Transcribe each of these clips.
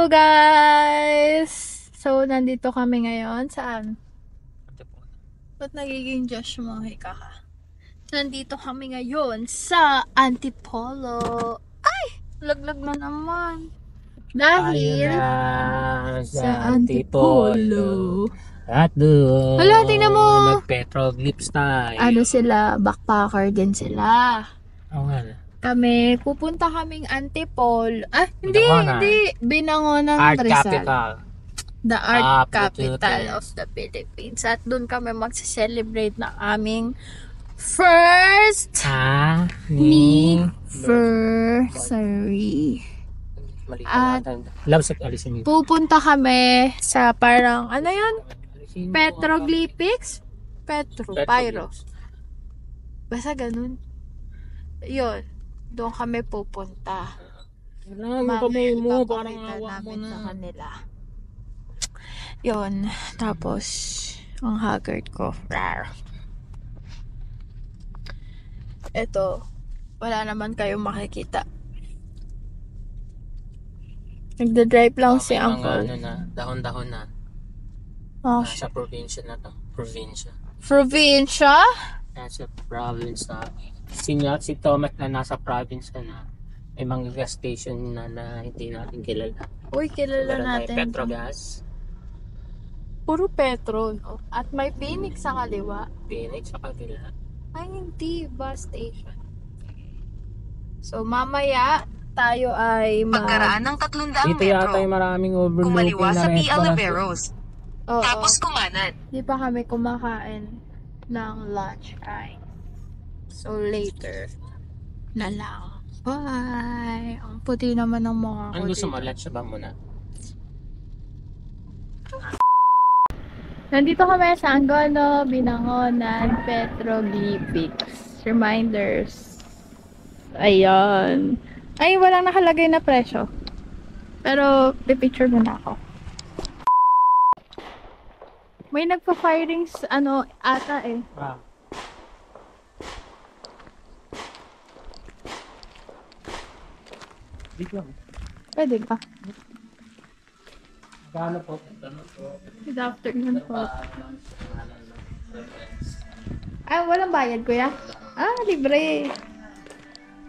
Hello guys! So, nandito kami ngayon. Saan? Ba't nagiging Josh mo? Hika ka. So, nandito kami ngayon sa Antipolo. Ay! Laglag na naman. Dahil sa Antipolo. At doon, Hala, tingnan mo! nag-petroglyphs tayo. Ano sila? Backpacker din sila. Oo nga. Kami, pupunta kaming Antipolo. Ah, hindi, Binangonan. hindi. Binangonan, Art Rizal. capital. The art Capital. capital of the Philippines. At doon kami magse-celebrate ng aming first anniversary. Mali At labs at alisin mo. pupunta kami sa parang, ano yun? Alisin mo. Petroglyphics? Pyro. Petroglyphs. Basta ganun. Yun. Doon kami pupunta. Kailangan mo kamay mo, parang Ipapakita awa mo namin sa na. kanila. Yun. Tapos, ang haggard ko. Rar. Eto, wala naman kayong makikita. Nagda-drive lang si May mga Uncle. ano na, dahon-dahon na. Oh, Sa probinsya na to. Probinsya. probinsya? Nasa province na. Si Tomac na nasa province na. May mga gas station na hindi natin kilala. Uy, kilala Meron natin. tayong Petrogas, Puro Petro, no? At may Phoenix sa kaliwa. Phoenix sa kabila. Ay, hindi. Bus station. So, mamaya, tayo ay Pagkaraan ng 300 Dito yata metro, yung maraming overlooking kumaliwa na sa P. restaurant. Oliveros, Oo. tapos kumanan. Di pa kami kumakain ng lunch. Ay. So, later na lang. Bye! Ang puti naman ng mukha ko Ano gusto dito. mo? Lunch ba muna? Nandito kami sa Angono, Binangonan, Petroglyphics. Reminders. Ayan. Ay, walang nakalagay na presyo. Pero, pipicture muna ako. May nagpa-firings, ano, ata eh. Ah. Dito lang. Pwede ba? Gano po? Good afternoon po. Ah, walang bayad, kuya? Ah, libre.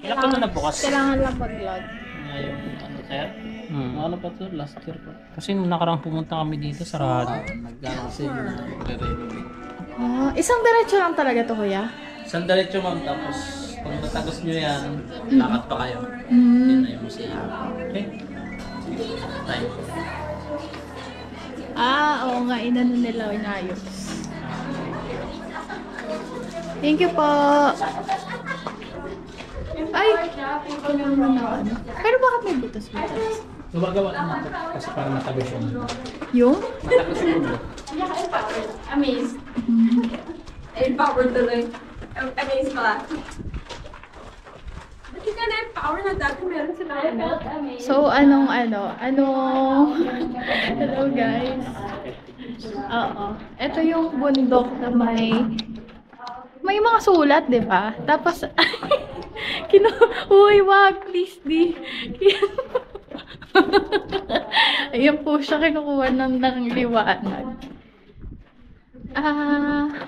Ilan pa na bukas? Kailangan lang mag-log. Ngayon, ano sir? Ano pa to? Last year pa. Kasi nung nakarang pumunta kami dito, sarado. Nag-cancel na re-renovate. Ah, isang diretso lang talaga to, kuya? Isang diretso ma'am, tapos kung matagos nyo yan, lakad pa kayo. Mm. Yun na yung museum. Okay? Time. Ah, oo nga, inano nila, inayos. Thank you po. Ay! Ito naman na ano. Pero bakit may butas-butas? Gumagawa naman ito kasi para matagos yun. Yung? Matagos yung ulo. Amaze. Empowered tuloy. Amaze pala. Ba't ka na-empower na dati meron sila ano? So, anong hello guys. Oo. Ito yung bundok na may mga sulat, di ba? Tapos, uy, wag, please, di. Ayan po siya, kinukuha ng liwanag.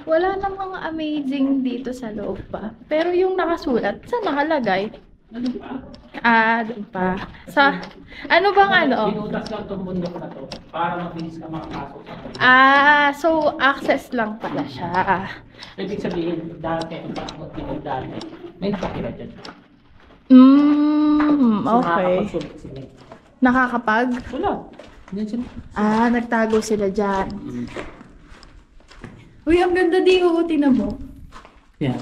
Wala namang amazing dito sa loob pa. Pero yung nakasulat, saan nakalagay? Doon pa. Sa, ano bang ano? Pinutas lang itong bundok na to para mabilis ka makapasok sa So access lang pala siya. Ibig sabihin, dati, ang bakit pinagdati, may nakatira dyan. So, Okay. nakakapagsulit sila. Nakakapag? Wala. Yan sila. Nagtago sila dyan. Uy, ang ganda di uutin na mo. Yan.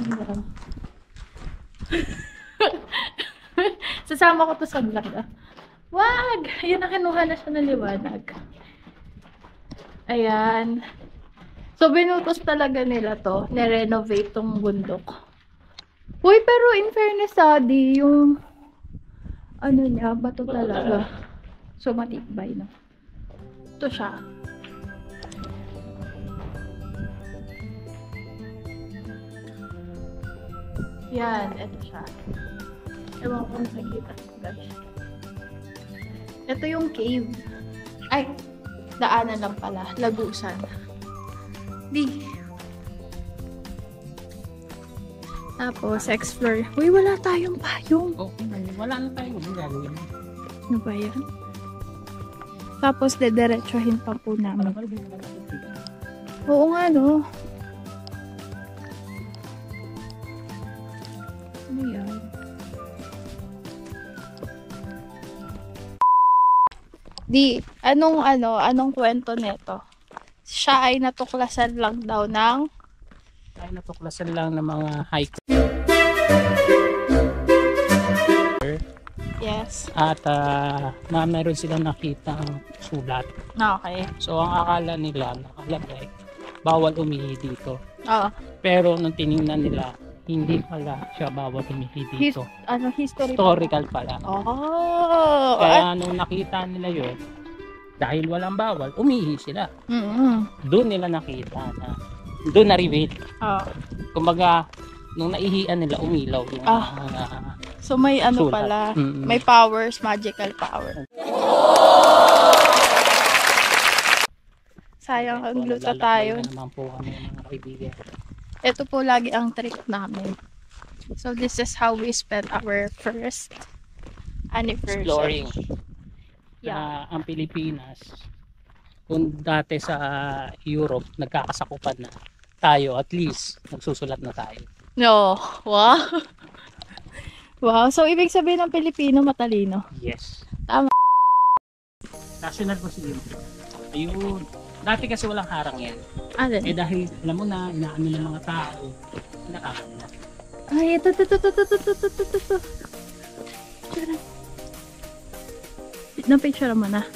Sasama ko to sa vlog. Wag! Ayan, nakinuha na siya ng liwanag. Ayan. So, binutos talaga nila to. Nirenovate tong bundok. Uy, pero in fairness, di yung ano niya, bato talaga. So, matibay, no? Ito siya. Yan, ito siya. Ewan ko kung nakikita ko, guys. Ito yung cave. Ay, daanan lang pala. Lagusan. Di. Tapos, explore. Uy, wala tayong payong. Oh, wala na tayo. Ano gagawin? Ano ba yan? Tapos, dediretsuhin pa po namin. Oo nga, no? Ano yan? Di, anong kwento nito? Siya ay natuklasan lang daw ng Tayo natuklasan lang ng mga hiker. yes. At meron silang nakitang sulat. Okay. So ang akala nila nakalagay, bawal umihi dito. Oo. Pero nung tiningnan nila, hindi pala siya bawal umihi dito. History. Historical pala. Oh. Kaya nung nakita nila yun, dahil walang bawal, umihi sila. Doon nila nakita na, doon na-reveal. Oh. Kumbaga, nung naihian nila, umilaw yung mga So may ano sulat. pala, Mm-mm. may powers, magical power. Sayang ang gluta tayo. Lalakbay na naman po kami mga kaibigan. Ito po lagi ang trick namin. So this is how we spent our first anniversary. Exploring. Yeah. Ang Pilipinas, kung dati sa Europe, nagkakasakupan na tayo, at least, nagsusulat na tayo. No. Wow. Wow. So ibig sabihin ng Pilipino matalino. Yes. Tama. National Museum. Ayun. Dati kasi walang harang yan. Ano? Eh dahil, alam mo na, inaano ng mga tao, nakakala. Ay, ito. Na-picture mo na.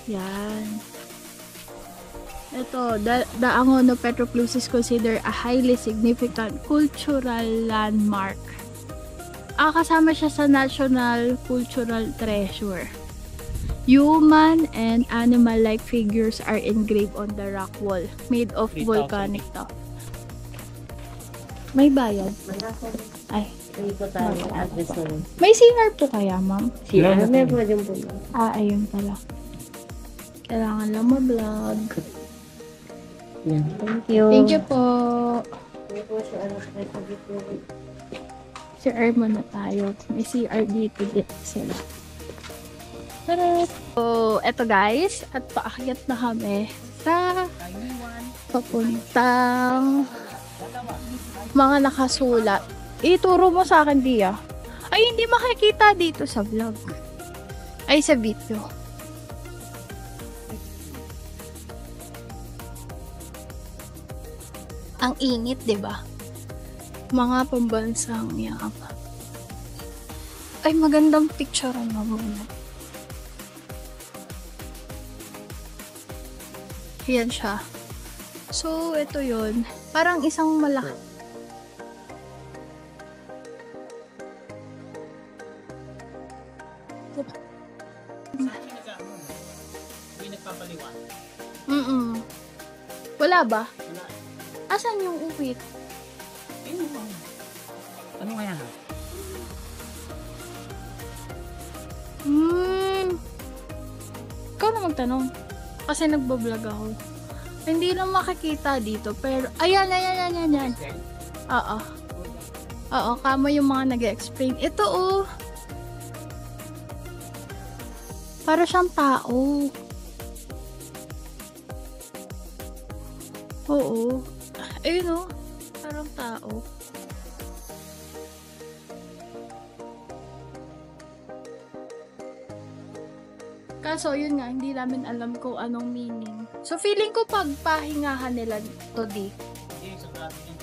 Yan. Ito, the Angono Petroclus is considered a highly significant cultural landmark. Kasama siya sa National Cultural Treasure. Human and animal-like figures are engraved on the rock wall, made of 3,000. volcanic to. May bayad? Ay. May CR po kaya, ma'am? Meron din po. Ayun pala. Kailangan lang ma-vlog. Thank you. Thank you po. May po siya, CR muna tayo. May CR dito sila. Tara! So, eto guys. At paakyat na kami sa papuntang mga nakasulat. Ituro mo sa akin, Dia. Ay, hindi makikita dito sa vlog. Ay, sa video. Ang init, 'di ba? Mga pambansang yam. Ay, magandang picture na muna. Yan siya. So, ito yun. Parang isang malaki. May nagpapaliwan. Wala ba? Wala. Asan yung uwit? Ano kaya? Ikaw na magtanong. Kasi nagbablog ako. Hindi na makikita dito. Pero, ayan. Oo. Oo, kama yung mga nag-explain. Ito, oh. Para siyang tao. Oo. Ayun, oh. Parang tao. Kaso, yun nga, hindi namin alam kung anong meaning. So, feeling ko pagpahingahan nila to di. Hindi, sa grabe yan.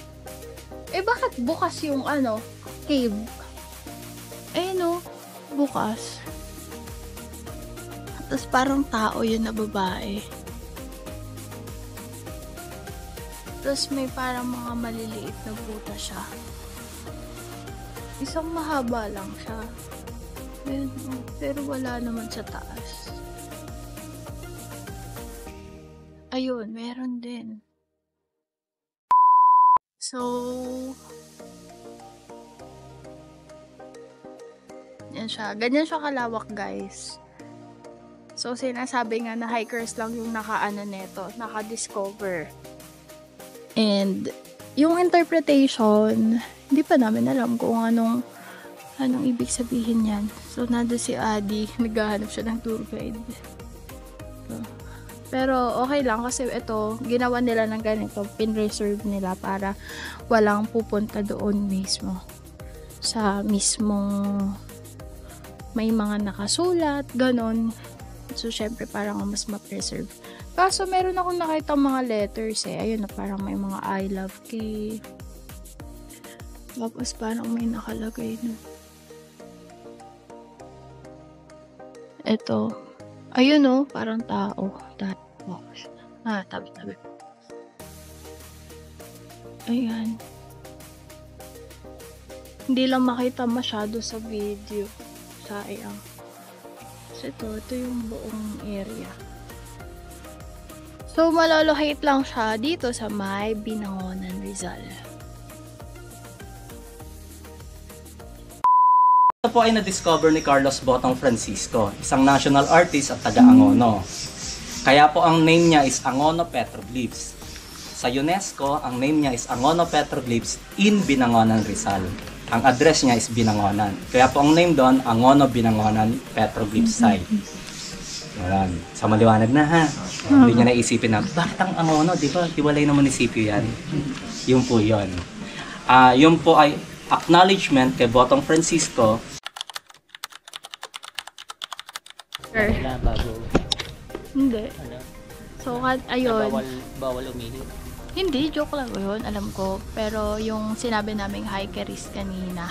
Eh, bakit bukas yung cave? Eh, no, bukas. Tapos parang tao yun na babae. Tapos may parang mga maliliit na buta siya. Isang mahaba lang siya. Ayun, oh, pero wala naman sa taas. Ayun, meron din. So, yan siya. Ganyan siya kalawak, guys. So, sinasabi nga na hikers lang yung naka-discover. And, yung interpretation, hindi pa namin alam kung anong ibig sabihin yan. So, nandun si Adi, naghahanap siya ng tour guide. So, pero, okay lang kasi ito, ginawa nila ng ganito, pin-reserve nila para walang pupunta doon mismo. Sa mismong may mga nakasulat, ganon. So, syempre, parang mas ma-preserve. Kaso, meron akong nakita mga letters eh. Ayun na, parang may mga I love K. Tapos, parang may nakalagay na. Ito. Ayun oh, parang tao. Tabi. Ayan. Hindi lang makita masyado sa video. Sayang. So, ito yung buong area. So, malolocate lang siya dito sa may Binangonan, Rizal. Ito po ay na-discover ni Carlos Botong Francisco, isang national artist at taga-Angono. Kaya po ang name niya is Angono Petroglyphs. Sa UNESCO, ang name niya is Angono Petroglyphs in Binangonan, Rizal. Ang address niya is Binangonan. Kaya po ang name doon, Angono Binangonan Petroglyph Site. Ayan. So maliwanag na ha. Hindi niya naisipin na, bakit ang Angono? Di ba? Hiwalay na munisipyo yan. Yun po yun. Yun po ay acknowledgement kay Botong Francisco. Wala, bago. Hindi. Ano? So, ayun. Bawal umili. Hindi, joke lang yun, alam ko. Pero yung sinabi naming hikerist kanina,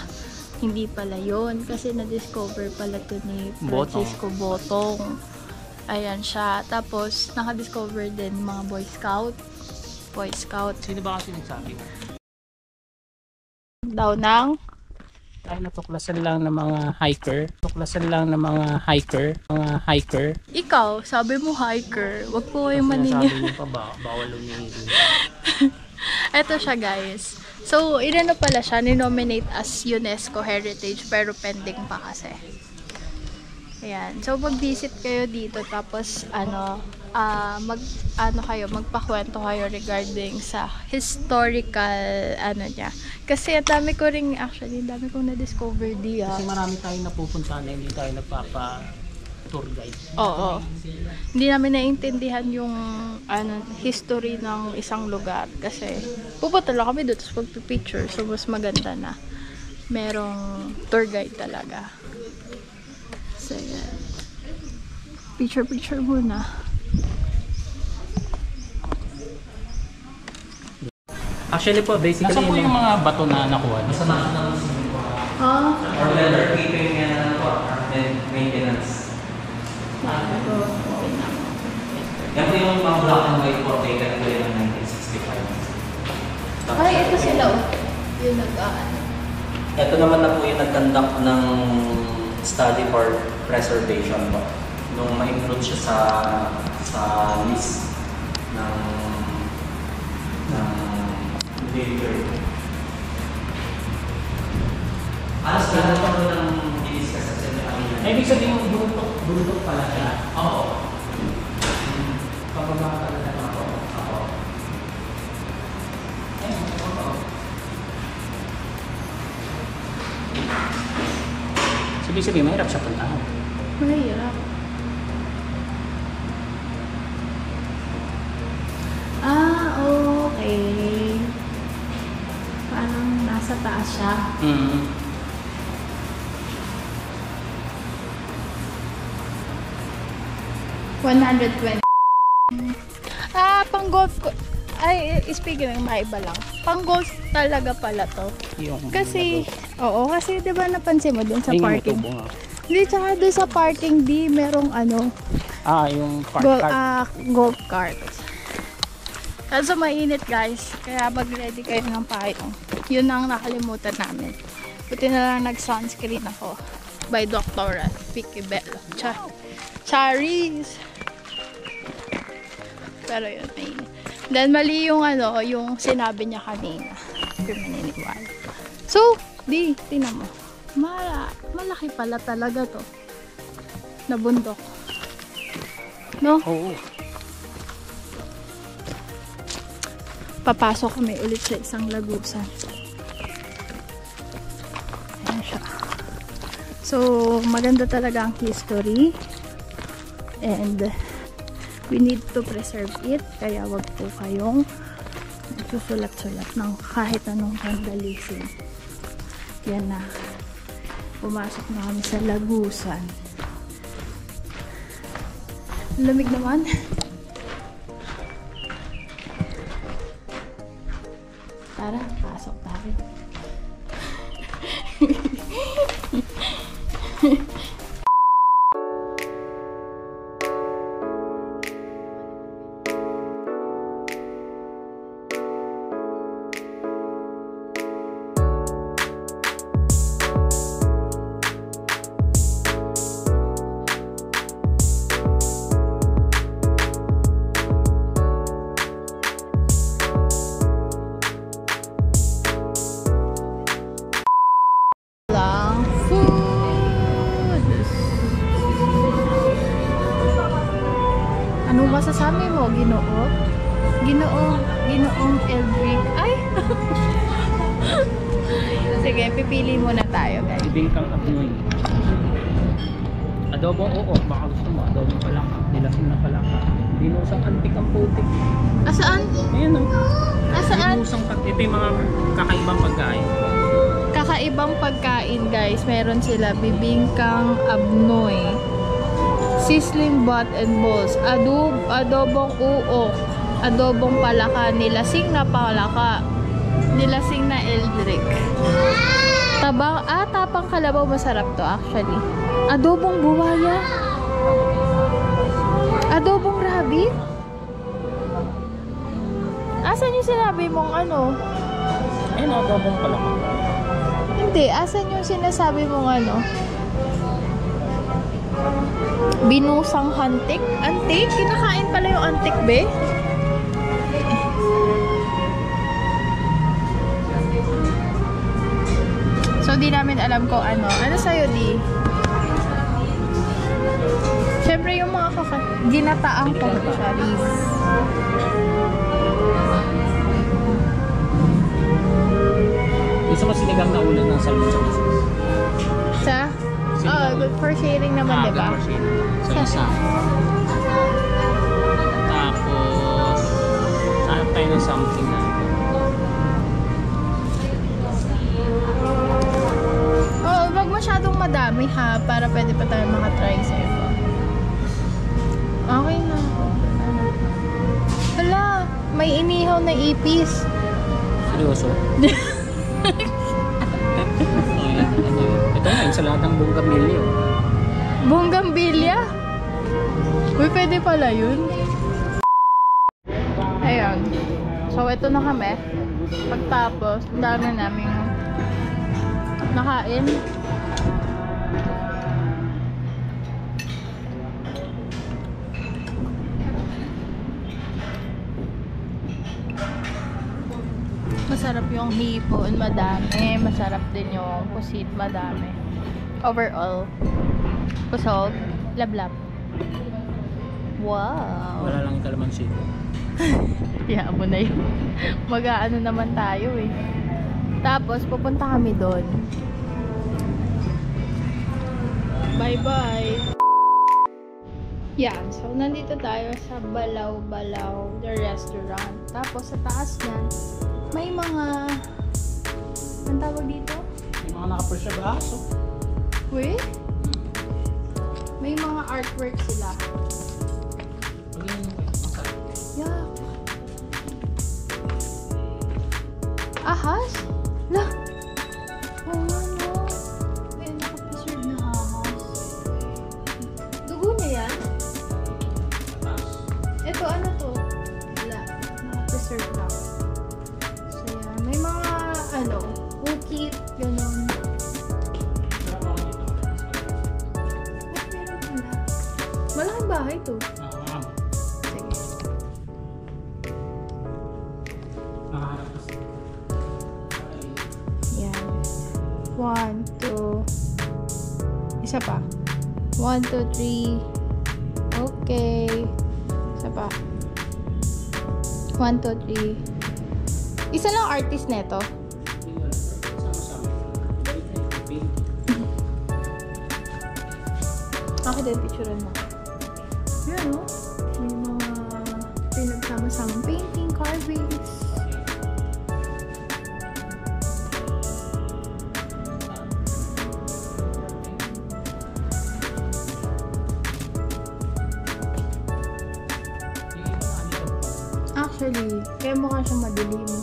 hindi pala yun. Kasi na-discover pala to ni Francisco Botong. Ayan siya. Tapos, naka-discover din mga Boy Scout. Sino ba kasi nagsabi? Daw ng Ay, natuklasan lang ng mga hiker. Mga hiker. ikaw, sabi mo hiker. Wag po kayong Sabi maniniwala. niyo pa ba, bawal umili. Eto siya guys. So, inano pala siya, ni-nominate as UNESCO Heritage pero pending pa kasi. Ayan. So, mag-visit kayo dito tapos magpakwento kayo regarding sa historical niya. Kasi ang dami kong na-discover diya. Kasi marami tayong napupunta na hindi tayo nagpapa-tour guide. Oo. Hindi namin naiintindihan yung history ng isang lugar kasi pupunta lang kami doon tapos magpipicture. So, mas maganda na merong tour guide talaga. So, yan. Picture muna. Actually po, basically, Nasaan po yung mga bato na nakuha? Sa national or whether keeping and maintenance. Yan po yung mga black and white po taken po yung 1965. Ay, ito sila oh. Yung Ito naman na po yung nag-conduct ng study for preservation po. Nung ma-include siya sa list ng danger. Alas ka na po ng i-discuss sa sila. Ay, ibig sabihin yung bundok pala siya. Oo. Pababa talaga na ako. Sabi, mahirap siya puntahan. mahirap. Okay. Parang nasa taas siya. Mm-hmm. $120. Pang golf ko. Ay, speaking ng maiba lang. Pang golf talaga pala to. Kasi, kasi 'di ba napansin mo dun sa parking? Hindi, tsaka dun sa parking merong yung cart. golf cart. Kaso mainit guys, kaya mag-ready kayo ng payong. Yun ang nakalimutan namin. Buti na lang nag-sunscreen ako. By Dr. Vicky Bello. Charis! Pero yun, mainit. Then mali yung yung sinabi niya kanina. Hindi maniniwala. So, tingnan mo. Malaki pala talaga to. Na bundok. No? Oo. Papasok kami ulit sa isang lagusan. Ayan siya. So, maganda talaga ang history. And we need to preserve it. Kaya wag po kayong susulat-sulat ng kahit anong vandalism. Yan na. Pumasok na kami sa lagusan. Lamig naman. Tara, pasok tayo. Lang food. Ano masasabi mo, Ginoo? Ginoong Eldrick. Ay! Sige, pipili muna tayo, guys. Bibingkang Abnoy. Adobong oo, baka gusto mo. Adobong palaka. Nilasing na palaka. Binusang antik ang putik. Asaan? Ayan o. Asaan? Ito yung mga kakaibang pagkain. Kakaibang pagkain, guys. Meron sila bibingkang abnoy, sizzling butt and balls, adobong uok, adobong palaka, nilasing na palaka, nilasing na eldrick. Tapang kalabaw, masarap to actually. Adobong buwaya, adobong rabbit. Asan yung sinabi mong ano? Ayan o, adobong palaka. Hindi, asan yung sinasabi mong ano? Binusang hantik? Antik? Kinakain pala yung antik, be? So, di namin alam kung ano. Ano sa'yo, di? Siyempre, yung mga ginataang pork charis. Gusto ko sinigang na ulo ng salmon sa isa. Sa? Oh, good for sharing naman, di ba? Sa isa. Tapos, hanap tayo ng something na. Oo, wag masyadong madami ha, para pwede pa tayo makatry sa iba. Okay na. Hala, may inihaw na ipis. Seryoso? Ito nga, ensaladang bonggamilyo. Bonggambilya? Uy, pwede pala yun. Ayun. So, ito na kami. Pagtapos, ang dami namin nakain. Masarap yung hipon, madami. Masarap din yung pusit, madami. Overall, kusog, lablab. Wow! Wala lang yung kalamansi. Yeah, mo na yun. Mag-aano naman tayo eh. Tapos, pupunta kami doon. Bye-bye! Yan. So, nandito tayo sa Balaw-Balaw, the restaurant. Tapos, sa taas niyan, may mga... Anong tawag dito? May mga nakapresya baso. Uy? May mga artwork sila. Yeah. Ahas? Lah! Oh, ano? May nakapreserve na ahas. Dugo niya yan? Ito, ano to? Wala. Nakapreserve lang. So, yan. May mga, ano, ukit, gano'n. Malaking bahay to. Sige. Yan. 1, 2. Isa pa. 1, 2, 3, Okay. Isa pa. 1, 2, 3. Isa lang artist neto. Ako din, picturean mo. Yan, no? May mga pinagsama-samang painting, carvings. Actually, kaya mukha siyang madilim.